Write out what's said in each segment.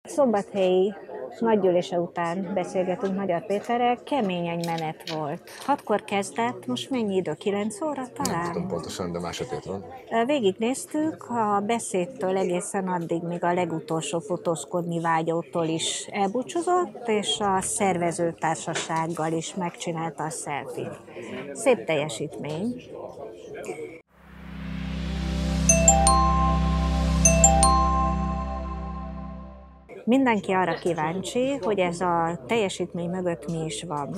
Szombathelyi nagygyűlése után beszélgetünk Magyar Péterrel, kemény egy menet volt. 6-kor kezdett, most mennyi idő? 9 óra talán? Nem tudom pontosan, de már sötét van. Végignéztük a beszédtől egészen addig, míg a legutolsó fotózkodni vágyótól is elbúcsúzott, és a szervezőtársasággal is megcsinálta a selfie-t. Szép teljesítmény. Mindenki arra kíváncsi, hogy ez a teljesítmény mögött mi is van.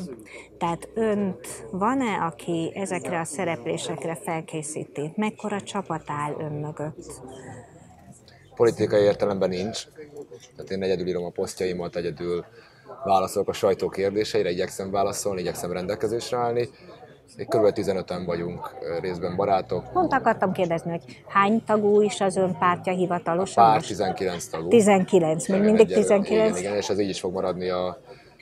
Tehát önt van-e, aki ezekre a szereplésekre felkészíti? Mekkora csapat áll ön mögött? Politikai értelemben nincs. Tehát én egyedül írom a posztjaimat, egyedül válaszolok a sajtó kérdéseire, igyekszem válaszolni, igyekszem rendelkezésre állni. Kb. 15-en vagyunk, részben barátok. Pont akartam kérdezni, hogy hány tagú is az ön pártja hivatalosan? A párt 19 tagú. 19, még mindig 19? Igen, és ez így is fog maradni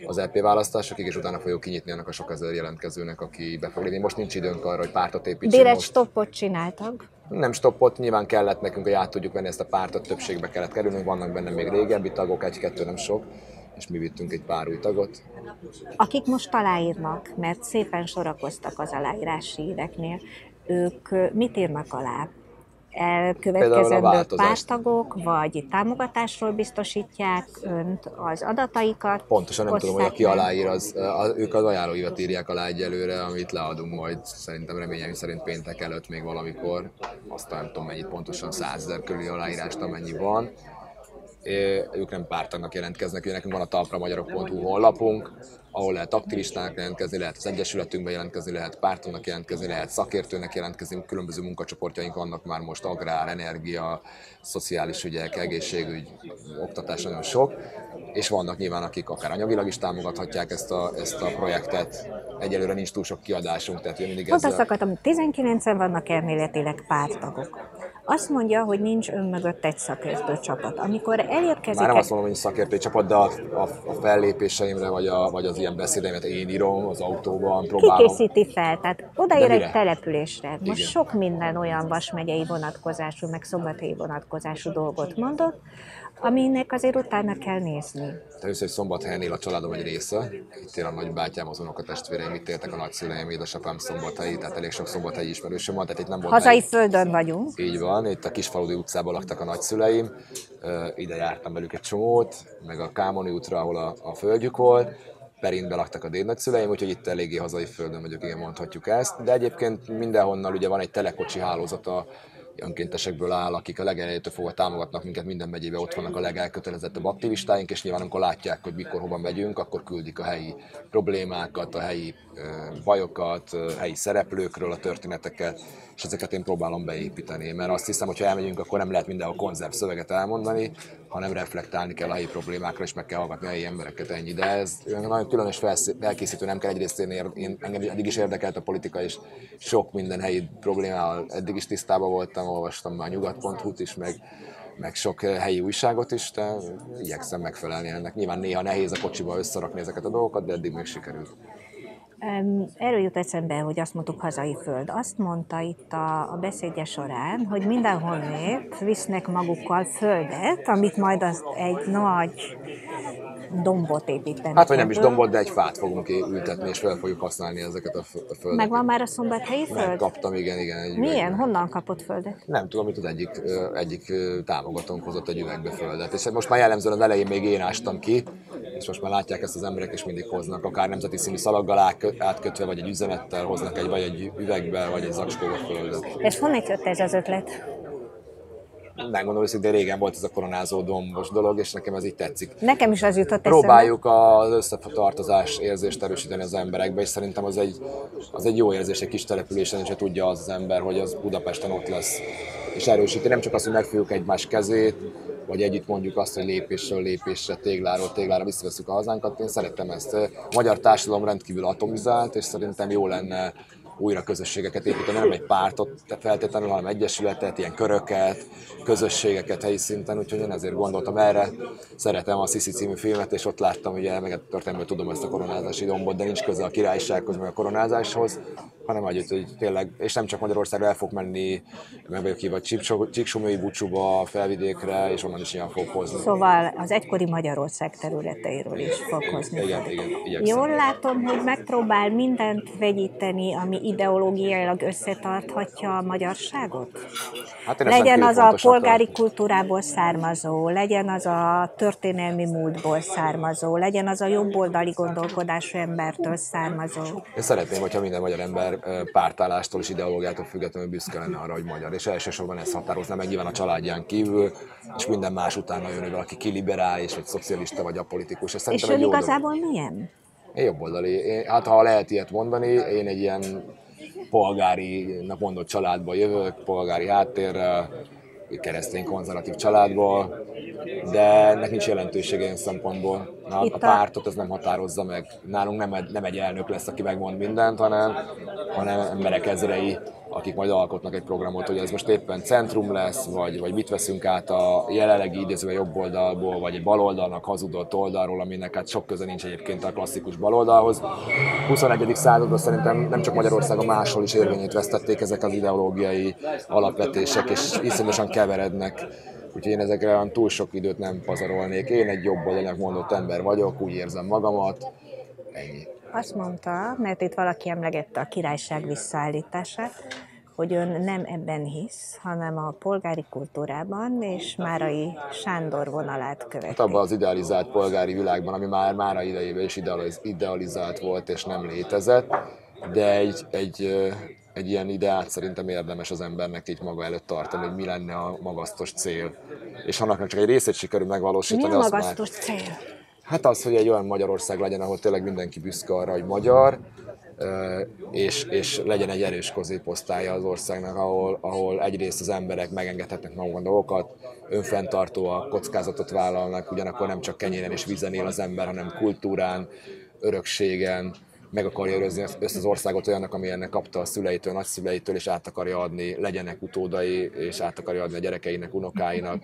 az EP választásokig, és utána fogjuk kinyitni annak a sok ezer jelentkezőnek, aki be fog lépni. Most nincs időnk arra, hogy pártot építsünk. Direkt stoppot csináltak? Nem stoppot, nyilván kellett nekünk, hogy át tudjuk venni ezt a pártot, többségbe kellett kerülnünk, vannak benne még régebbi tagok, egy-kettő nem sok, és mi vittünk egy pár új tagot. Akik most aláírnak, mert szépen sorakoztak az aláírási híreknél, ők mit írnak alá? Elkövetkezendő pártagok, vagy támogatásról biztosítják önt, az adataikat? Pontosan nem tudom, hogy aki aláír, ők az ajánlóírat írják alá egyelőre, amit leadunk majd szerintem reményeim szerint péntek előtt még valamikor. Aztán nem tudom mennyit pontosan, 100 000 körüli aláírást, amennyi van. Ők nem pártagnak jelentkeznek, nekünk van a talpramagyarok.hu honlapunk, ahol lehet aktivistának jelentkezni, lehet az egyesületünkbe jelentkezni, lehet pártnak jelentkezni, lehet szakértőnek jelentkezni, különböző munkacsoportjaink vannak már most, agrár, energia, szociális ügyek, egészségügy, oktatás, nagyon sok, és vannak nyilván, akik akár anyagilag is támogathatják ezt a projektet. Egyelőre nincs túl sok kiadásunk, tehát mindig ez... Azt akartam, hogy 19-en vannak elméletileg pártagok. Azt mondja, hogy nincs ön mögött egy szakértő csapat. Amikor elérkezik... Már nem azt mondom, hogy nincs szakértő csapat, de a fellépéseimre, vagy az ilyen beszédeimet én írom az autóban, próbálom. Ki készíti fel? Tehát odaér egy településre. Most igen. Sok minden olyan Vas megyei vonatkozású, meg szombathelyi vonatkozású dolgot mondott, aminek azért utána kell nézni. Először, hogy Szombathelyen él a családom egy része. Itt él a nagybátyám, az unokatestvéreim, itt éltek a nagyszüleim, édesapám szombathelyi, tehát elég sok szombathelyi ismerősöm van. Tehát itt nem volt hazai földön vagyunk. Így van, itt a Kisfaludy utcában laktak a nagyszüleim. Ide jártam velük egy csomót, meg a Kámoni útra, ahol a földjük volt. Perintbe laktak a dédnagyszüleim, úgyhogy itt eléggé hazai földön vagyok, igen, mondhatjuk ezt. De egyébként mindenhonnan ugye van egy telekocsi hálózata, önkéntesekből áll, akik a legelejétől fogva támogatnak minket minden megyében, ott vannak a legelkötelezettebb aktivistáink, és nyilván amikor látják, hogy mikor hova megyünk, akkor küldik a helyi problémákat, a helyi bajokat, helyi szereplőkről a történeteket, és ezeket én próbálom beépíteni, mert azt hiszem, hogy ha elmegyünk, akkor nem lehet mindenhol konzerv szöveget elmondani, hanem reflektálni kell a helyi problémákra, és meg kell hallgatni a helyi embereket, ennyi. De ez nagyon különös felkészítő, nem kell. Egyrészt engem eddig is érdekelt a politika, és sok minden helyi problémával eddig is tisztában voltam, olvastam már nyugat.hu-t is, meg sok helyi újságot is, de igyekszem megfelelni ennek. Nyilván néha nehéz a kocsiba összerakni ezeket a dolgokat, de eddig még sikerült. Erről jut eszembe, hogy azt mondtuk hazai föld. Azt mondta itt a beszédje során, hogy mindenhol nép visznek magukkal földet, amit majd az egy nagy dombot építenek. Hát, vagy nem is dombot, de egy fát fogunk ültetni, és fel fogjuk használni ezeket a földet. Megvan már a szombathelyi föld? Megkaptam, igen. Milyen? Honnan kapott földet? Nem tudom, itt az egyik támogatónk hozott egy üvegbe földet. És most már jellemzően az elején még én ástam ki, és most már látják ezt az emberek, és mindig hoznak, akár nemzeti színű szalaggal átkötve, vagy egy üzenettel hoznak vagy egy üvegbe, vagy egy zacskóba földet. És honnan jött ez az ötlet? Megmondom őszintén, de régen volt ez a koronázó dombos dolog, és nekem ez így tetszik. Nekem is az jutott eszembe. Próbáljuk az összetartozás érzést erősíteni az emberekbe, és szerintem az egy jó érzés egy kis településen, és tudja az ember, hogy az Budapesten ott lesz. És erősíti nem csak azt, hogy megfogjuk egymás kezét, vagy együtt mondjuk azt, hogy lépésről lépésre, tégláról téglára visszavesszük a hazánkat. Én szeretem ezt. A magyar társadalom rendkívül atomizált, és szerintem jó lenne újra közösségeket építeni, nem egy pártot feltétlenül, hanem egyesületet, ilyen köröket, közösségeket helyi szinten, úgyhogy én ezért gondoltam erre. Szeretem a Sisi című filmet, és ott láttam, ugye, meg történelmből tudom ezt a koronázási dombot, de nincs köze a királysághoz, meg a koronázáshoz, hanem hogy tényleg, és nem csak Magyarországra el fog menni, meg vagyok hívva Csíksomlyói búcsúba, Felvidékre, és onnan is ilyen fog hozni. Szóval az egykori Magyarország területeiről is fog hozni. Igen, jól látom, hogy megpróbál mindent vegyíteni, ami ideológiailag összetarthatja a magyarságot? Hát legyen az a polgári kultúrából származó, legyen az a történelmi múltból származó, legyen az a jobboldali gondolkodású embertől származó. Én szeretném, hogyha minden magyar ember pártállástól és ideológiától függetlenül büszke lenne arra, hogy magyar. És elsősorban ezt határozná meg nyilván a családján kívül, és minden más utána jön, hogy valaki kiliberális, vagy szocialista, vagy apolitikus. És ön igazából milyen? Én jobboldali. Hát ha lehet ilyet mondani, én egy ilyen polgárinak mondott családból jövök, polgári háttérrel, keresztény konzervatív családból, de ennek nincs jelentősége ilyen szempontból. A pártot ez nem határozza meg. Nálunk nem egy elnök lesz, aki megmond mindent, hanem emberek ezrei, akik majd alkotnak egy programot, hogy ez most éppen centrum lesz, vagy mit veszünk át a jelenlegi idézőben jobb oldalból, vagy egy baloldalnak hazudott oldalról, aminek hát sok köze nincs egyébként a klasszikus baloldalhoz. 21. században szerintem nem csak Magyarországon, máshol is érvényét vesztették ezek az ideológiai alapvetések, és iszonyosan keverednek. Úgyhogy én ezekre olyan túl sok időt nem pazarolnék. Én egy jobb oldalnak mondott ember vagyok, úgy érzem magamat, ennyi. Azt mondta, mert itt valaki emlegette a királyság visszaállítását, hogy ön nem ebben hisz, hanem a polgári kultúrában, és Márai Sándor vonalát követi. Hát abban az idealizált polgári világban, ami már Márai idejében is idealizált volt és nem létezett, de egy ilyen ideát szerintem érdemes az embernek így maga előtt tartani, hogy mi lenne a magasztos cél. És annak csak egy részét sikerül megvalósítani. Mi a magasztos cél? Hát az, hogy egy olyan Magyarország legyen, ahol tényleg mindenki büszke arra, hogy magyar, és legyen egy erős középosztálya az országnak, ahol egyrészt az emberek megengedhetnek magukon dolgokat, önfenntartóak, kockázatot vállalnak, ugyanakkor nem csak kenyéren és vízen él az ember, hanem kultúrán, örökségen, meg akarja őrizni ezt az országot olyannak, amilyennek kapta a szüleitől, nagyszüleitől, és át akarja adni, legyenek utódai, és át akarja adni a gyerekeinek, unokáinak,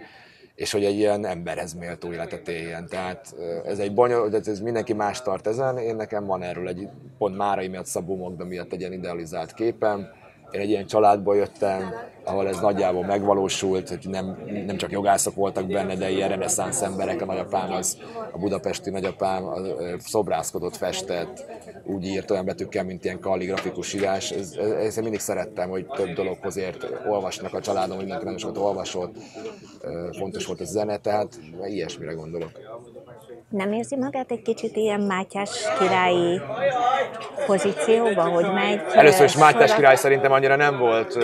és hogy egy ilyen emberhez méltó életet éljen. Tehát ez egy bonyolult, ez mindenki más tart ezen, én nekem van erről egy pont Márai miatt, Szabó Magda miatt egy ilyen idealizált képem. Én egy ilyen családból jöttem, ahol ez nagyjából megvalósult, hogy nem csak jogászok voltak benne, de ilyen reneszánsz emberek. A nagyapám, a budapesti nagyapám szobrászkodott, festett, úgy írt olyan betűkkel, mint ilyen kalligrafikus írás. Ezt mindig szerettem, hogy több dologhoz ért, olvasnak a családom, mindenki nagyon sokat olvasott, fontos volt a zene, tehát ilyesmire gondolok. Nem érzi magát egy kicsit ilyen Mátyás királyi pozícióba, hogy megy? Először is Mátyás király szerintem annyira nem volt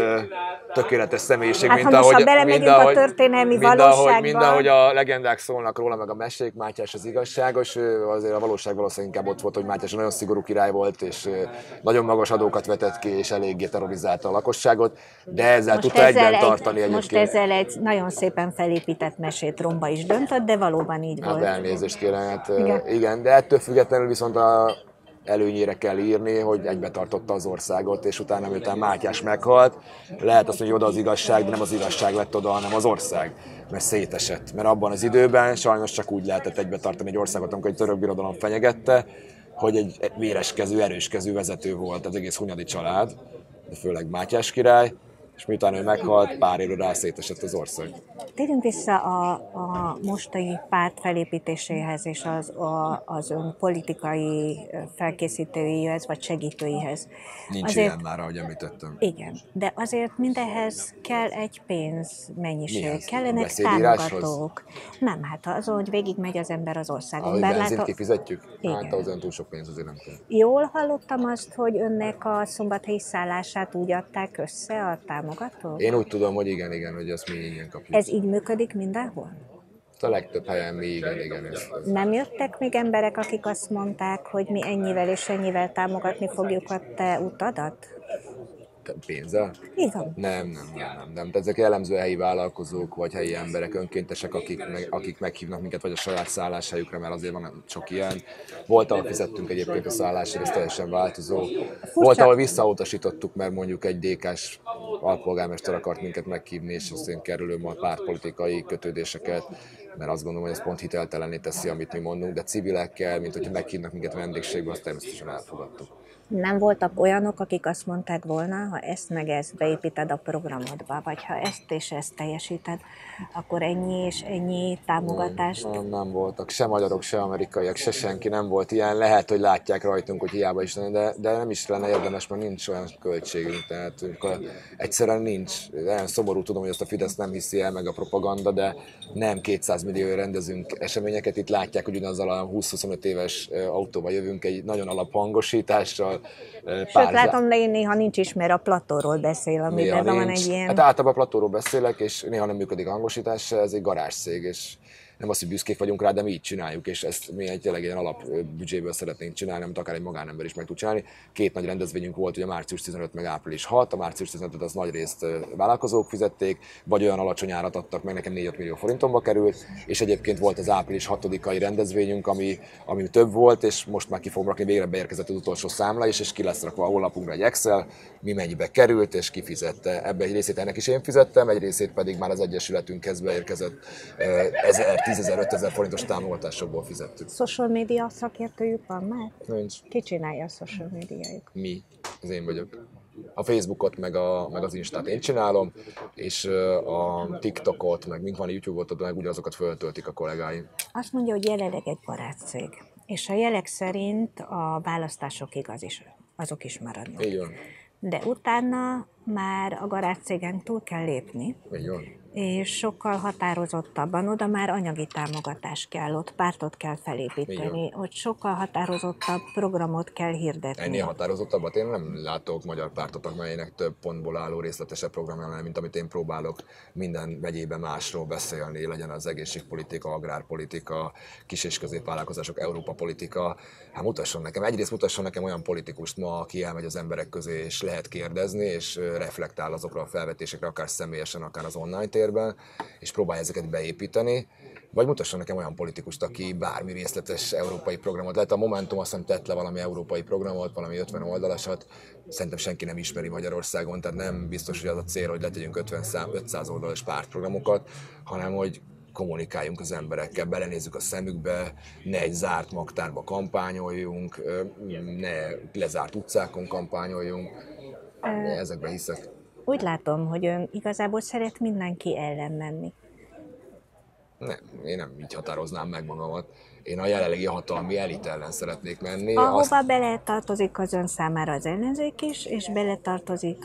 tökéletes személyiség, hát, mint ahogy a történelmi valóságban. Mind ahogy a legendák szólnak róla, meg a mesék, Mátyás az igazságos, azért a valóság valószínűleg inkább ott volt, hogy Mátyás nagyon szigorú király volt, és nagyon magas adókat vetett ki, és eléggé terrorizálta a lakosságot, de ezzel tudta egyben tartani egyébként. Most ezzel egy nagyon szépen felépített mesét romba is döntött, de valóban így volt. Hát elnézést kérem, hát igen, de ettől függetlenül viszont előnyére kell írni, hogy egybetartotta az országot, és utána, miután Mátyás meghalt, lehet azt mondani, hogy oda az igazság, de nem az igazság lett oda, hanem az ország, mert szétesett. Mert abban az időben sajnos csak úgy lehetett egybetartani egy országot, amikor egy török birodalom fenyegette, hogy egy véreskezű, erőskezű vezető volt az egész Hunyadi család, de főleg Mátyás király, és miután ő meghalt, pár évre rá szétesett az ország. Térjünk vissza a mostani párt felépítéséhez és az ön politikai felkészítőihez vagy segítőihez. Nincs ilyen már, ahogy említettem. Igen, de azért mindenhez kell egy pénzmennyiség, kellenek támogatók. Nem, hát az, hogy végigmegy az ember az országon. Ahogy benzint kifizetjük? Igen. Hát azon túl sok pénz azért nem kell. Jól hallottam azt, hogy önnek a szombathelyi szállását úgy adták össze a támogatók? Én úgy tudom, hogy igen, hogy azt mi ingyen kapjuk. Ez így működik mindenhol? A legtöbb helyen mi igen. Ez. Nem jöttek még emberek, akik azt mondták, hogy mi ennyivel és ennyivel támogatni fogjuk a te utadat? Pénzzel? Igen. Nem. Tehát ezek jellemző helyi vállalkozók, vagy helyi emberek, önkéntesek, akik meghívnak minket, vagy a saját szálláshelyükre, mert azért van sok ilyen. Volt, ahol fizettünk egyébként a szállásért, ez teljesen változó. Volt, ahol visszautasítottuk, mert mondjuk egy DK-s alpolgármester akart minket meghívni, és azt én kerülöm a pártpolitikai kötődéseket, mert azt gondolom, hogy ez pont hiteltelenné teszi, amit mi mondunk, de civilekkel, mint hogyha meghívnak minket vendégségbe, azt természetesen elfogadtuk. Nem voltak olyanok, akik azt mondták volna, ha ezt meg ezt beépíted a programodba, vagy ha ezt és ezt teljesíted, akkor ennyi és ennyi támogatást? Nem voltak, se magyarok, se amerikaiak, se senki nem volt ilyen. Lehet, hogy látják rajtunk, hogy hiába is lenne, de nem is lenne érdemes, mert nincs olyan költségünk. Tehát egyszerűen nincs. Olyan szomorú, tudom, hogy azt a Fidesz nem hiszi el, meg a propaganda, de nem 200 millió rendezünk eseményeket. Itt látják, hogy ugyanazzal a 20-25 éves autóval jövünk egy nagyon alaphangosítással. Sőt, látom, de én néha nincs is, mert a platóról beszél, amiben van egy ilyen... Hát általában a platóról beszélek, és néha nem működik a hangosítás, ez egy garázsszég, és nem azt, hogy büszkék vagyunk rá, de mi így csináljuk, és ezt mi tényleg egy alapbüdzséből szeretnénk csinálni, amit akár egy magánember is meg tud csinálni. 2 nagy rendezvényünk volt, ugye március 15 meg április 6, a március 15-öt az nagy részt vállalkozók fizették, vagy olyan alacsony árat adtak meg, nekem 4-5 millió forintomba került, és egyébként volt az április 6-ai rendezvényünk, ami több volt, és most már ki fogom rakni, végre beérkezett az utolsó számla is, és ki lesz rakva a honlapunkra egy Excel, mi mennyibe került, és ki fizette. Ebbe egy részét ennek is én fizettem, egy részét pedig már az egyesületünkhez beérkezett 10.000-5.000 forintos támogatásokból fizettük. Social media szakértőjük van már? Nincs. Ki csinálja a social médiájuk? Mi. Ez én vagyok. A Facebookot, meg az Instát én csinálom, és a TikTokot, meg mint van a YouTube-ot, meg ugyanazokat föltöltik a kollégáim. Azt mondja, hogy jelenleg egy barátcég, és a jelek szerint a választásokig azok is maradnak. Így van. De utána már a garázcégen túl kell lépni, Így van. és sokkal határozottabban, oda már anyagi támogatás kell, ott pártot kell felépíteni, ott sokkal határozottabb programot kell hirdetni. Ennél határozottabbat én nem látok magyar pártot, amelynek több pontból álló részletesebb programja, mint amit én próbálok minden megyében másról beszélni, legyen az egészségpolitika, agrárpolitika, kis- és középvállalkozások, Európa politika. Hát egyrészt mutasson nekem olyan politikust ma, aki elmegy az emberek közé, és lehet kérdezni, és reflektál azokra a felvetésekre, akár személyesen, akár az online térben, és próbálja ezeket beépíteni, vagy mutasson nekem olyan politikust, aki bármi részletes európai programot. Lehet a Momentum azt hiszem tett le valami európai programot, valami 50 oldalasat, szerintem senki nem ismeri Magyarországon, tehát nem biztos, hogy az a cél, hogy letegyünk 500 oldalas pártprogramokat, hanem hogy kommunikáljunk az emberekkel, belenézzük a szemükbe, ne egy zárt magtárba kampányoljunk, ne lezárt utcákon kampányoljunk, ezekben hiszek. Úgy látom, hogy ön igazából szeret mindenki ellen menni. Nem, én nem így határoznám meg magamat. Én a jelenlegi hatalmi elit ellen szeretnék menni. Ahova beletartozik az ön számára az ellenzék is, és beletartozik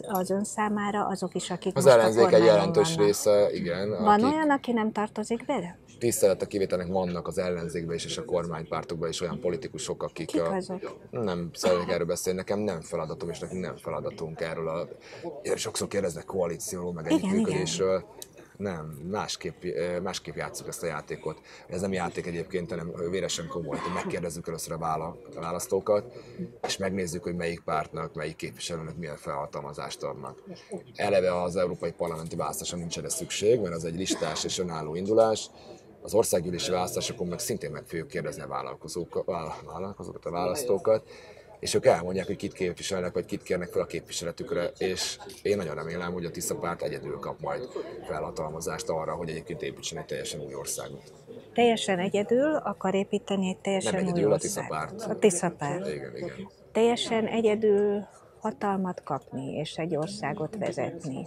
az ön számára azok is, akik az most ellenzék egy jelentős része, igen. Van olyan, aki nem tartozik bele? Tisztelettel kivételnek vannak az ellenzékben is, és a kormánypártokban is olyan politikusok, akik... Kik azok? Nem szeretnék erről beszélni, nekem nem feladatom, és nekünk nem feladatunk erről. Sokszor kérdeznek koalícióról, meg együttműködésről. Nem, másképp játsszuk ezt a játékot. Ez nem játék egyébként, hanem véresen komoly, hogy megkérdezzük először a választókat, és megnézzük, hogy melyik pártnak, melyik képviselőnek milyen felhatalmazást adnak. Eleve az európai parlamenti választáson nincs erre szükség, mert az egy listás és önálló indulás. Az országgyűlési választásokon meg szintén meg fogjuk kérdezni a vállalkozókat, a választókat, és ők elmondják, hogy kit képviselnek, vagy kit kérnek fel a képviseletükre, és én nagyon remélem, hogy a Tisza párt egyedül kap majd felhatalmazást arra, hogy egyébként építsen egy teljesen új országot. Teljesen egyedül akar építeni egy teljesen nem új egyedül, országot? A Tisza párt. A Tisza párt. Igen. Teljesen egyedül hatalmat kapni, és egy országot vezetni. Nem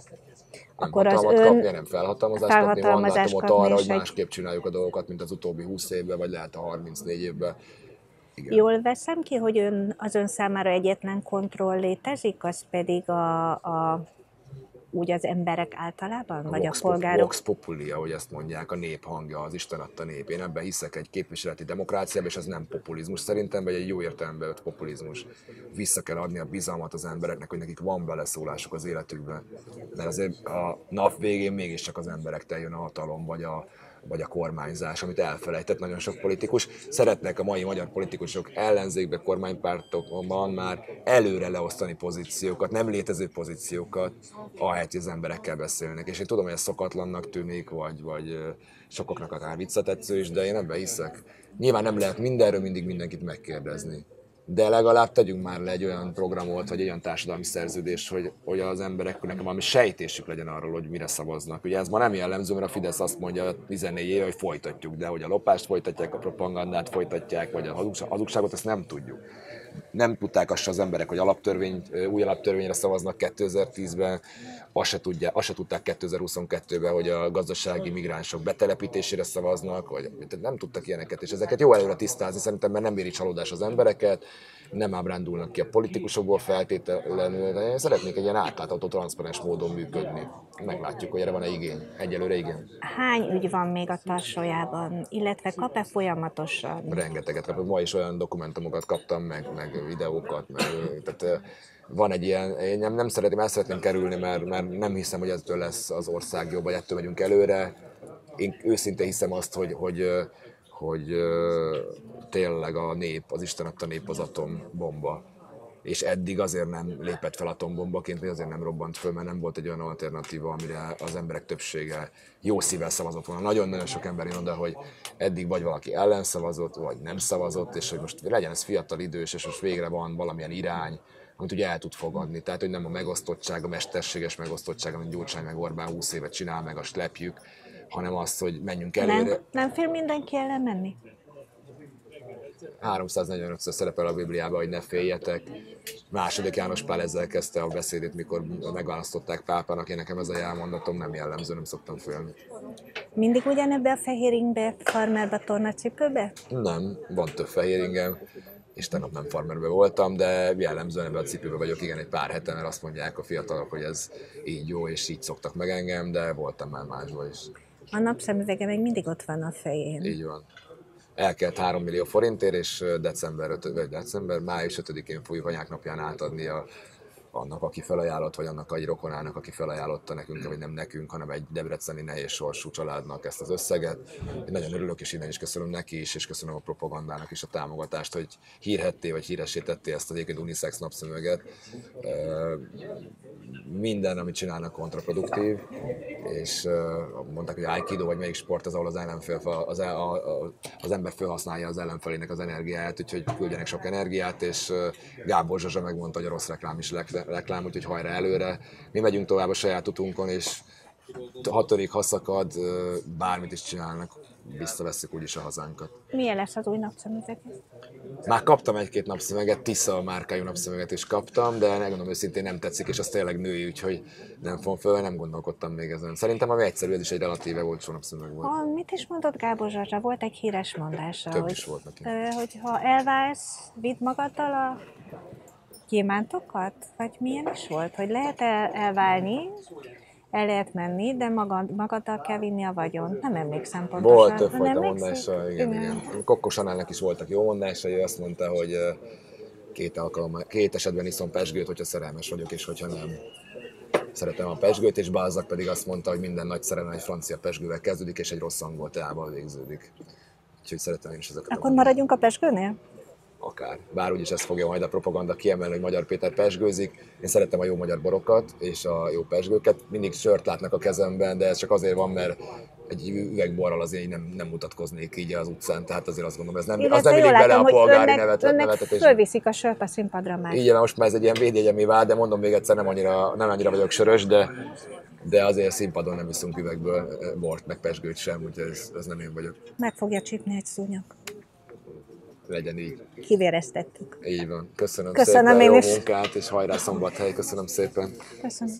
akkor hatalmat kapni, nem felhatalmazást kapni, mandátumot arra, hogy egy... másképp csináljuk a dolgokat, mint az utóbbi 20 évben, vagy lehet a 34 évben. Igen. Jól veszem ki, hogy az ön számára egyetlen kontroll létezik, az pedig úgy az emberek általában, vagy a polgárok? Vox populi, ahogy ezt mondják, a nép hangja, az Isten adta nép. Én ebben hiszek egy képviseleti demokráciában, és ez nem populizmus szerintem, vagy egy jó értelemben vett populizmus. Vissza kell adni a bizalmat az embereknek, hogy nekik van beleszólásuk az életükben. Mert azért a nap végén mégiscsak az emberektől jön a hatalom, vagy vagy a kormányzás, amit elfelejtett nagyon sok politikus. Szeretnek a mai magyar politikusok ellenzékbe, kormánypártokban már előre leosztani pozíciókat, nem létező pozíciókat, ahelyett, hogy az emberekkel beszélnek. És én tudom, hogy ez szokatlannak tűnik, vagy sokaknak akár visszatetsző is, de én ebben hiszek. Nyilván nem lehet mindenről mindig mindenkit megkérdezni. De legalább tegyünk már le egy olyan programot, vagy egy olyan társadalmi szerződést, hogy az embereknek valami sejtésük legyen arról, hogy mire szavaznak. Ugye ez ma nem jellemző, mert a Fidesz azt mondja 14 éve, hogy folytatjuk, de hogy a lopást folytatják, a propagandát folytatják, vagy a hazugságot, ezt nem tudjuk. Nem tudták azt az emberek, hogy új alaptörvényre szavaznak 2010-ben, azt se tudták 2022-ben, hogy a gazdasági migránsok betelepítésére szavaznak, vagy nem tudtak ilyeneket, és ezeket jó előre tisztázni, szerintem, mert nem éri csalódás az embereket, nem ábrándulnak ki a politikusokból feltétlenül. Én szeretnék egy ilyen átlátható, transzparens módon működni. Meglátjuk, hogy erre van-e igény. Egyelőre igen. Hány ügy van még a tarsójában, illetve kap-e folyamatosan? Rengeteget kapok. Ma is olyan dokumentumokat kaptam, meg videókat, tehát van egy ilyen, én nem szeretném, el szeretném kerülni, mert nem hiszem, hogy ettől lesz az ország jobb, vagy ettől megyünk előre. Én őszintén hiszem azt, hogy tényleg a nép, az Isten adta nép az atombomba. És eddig azért nem lépett fel atombombaként, vagy azért nem robbant föl, mert nem volt egy olyan alternatíva, amire az emberek többsége jó szívvel szavazott volna. Nagyon-nagyon sok ember jön oda, hogy eddig vagy valaki ellen szavazott, vagy nem szavazott, és hogy most legyen ez fiatal, idős, és most végre van valamilyen irány, amit ugye el tud fogadni. Tehát, hogy nem a megosztottság, a mesterséges megosztottság, amit Gyurcsány meg Orbán 20 évet csinál, meg azt lepjük, hanem az, hogy menjünk előre. Nem fél mindenki ellen menni? 345-ször szerepel a Bibliában, hogy ne féljetek. Második János Pál ezzel kezdte a beszédét, mikor megválasztották pápának. Én nekem ez a jelmondatom nem jellemző, nem szoktam félni. Mindig ugyanebbe a fehér ingbe, farmerba, tornacipőbe? Nem, van több fehér ingem, és tegnap nem farmerbe voltam, de jellemzően ebben a cipőben vagyok, igen, egy pár hete, mert azt mondják a fiatalok, hogy ez így jó, és így szoktak meg engem, de voltam már másból is. A napszemüvege még mindig ott van a fején. Így van. Elkelt 3 millió forintért, és május 5-én fogjuk anyák napján átadni annak, aki felajánlott, vagy annak egy rokonának, aki felajánlotta nekünk, vagy nem nekünk, hanem egy debreceni nehéz sorsú családnak ezt az összeget. Én nagyon örülök, és innen is köszönöm neki is, és köszönöm a propagandának is a támogatást, hogy hírhetté, vagy híressé tetté ezt az egyébként unisex napszemüveget. Minden, amit csinálnak, kontraproduktív, és mondták, hogy aikido, vagy melyik sport az, ahol az ember felhasználja az ellenfelének az energiáját, úgyhogy küldjenek sok energiát, és Gábor Zsazsa megmondta, hogy a rossz reklám is reklám, úgyhogy hajrá előre. Mi megyünk tovább a saját utunkon, és ha szakad, bármit is csinálnak, visszavesszük úgyis a hazánkat. Milyen lesz az új napszemüveg? Már kaptam egy-két napszemüveget, Tisza márkájú napszemüveget is kaptam, de megmondom őszintén nem tetszik, és az tényleg női, úgyhogy nem fogom föl, nem gondolkodtam még ezen. Szerintem ami egyszerű, ez is egy relatíve olcsó napszemüveg volt. Mit is mondott Gábor Zsazsa? Volt egy híres mondása, Több is volt neki. Hogy ha elválsz, vidd magaddal a gyémántokat? Vagy milyen is volt? Hogy lehet elválni, el lehet menni, de magaddal kell vinni a vagyont. Nem emlékszem pontosan. Volt többfajta mondása, igen. Kokkos Annának is voltak jó mondásai, ő azt mondta, hogy két esetben iszom pezsgőt, hogyha szerelmes vagyok, és hogyha nem. Szeretem a pezsgőt, és Balzac pedig azt mondta, hogy minden nagy szerelem egy francia pezsgővel kezdődik, és egy rossz angol teával végződik. Úgyhogy szeretem én is ezeket. Akkor maradjunk a pezsgőnél? Akár. Bár úgyis ezt fogja majd a propaganda kiemelni, hogy Magyar Péter pezsgőzik. Én szeretem a jó magyar borokat és a jó pezsgőket. Mindig sört látnak a kezemben, de ez csak azért van, mert egy üvegborral azért nem mutatkoznék így az utcán. Tehát azért azt gondolom, ez nem illik bele a polgári nevetetésbe. Fölviszik a sört a színpadra már. Így van, most már ez egy ilyen védjegyemé vált, de mondom még egyszer, nem annyira vagyok sörös, de azért színpadon nem iszunk üvegből bort, meg pezsgőt sem, úgyhogy ez nem én vagyok. Meg fogja csípni egy szúnyog. Legyen így. Kivéreztettük. Így van. Köszönöm szépen, jó munkát, és hajrá Szombathely. Köszönöm szépen. Köszönöm.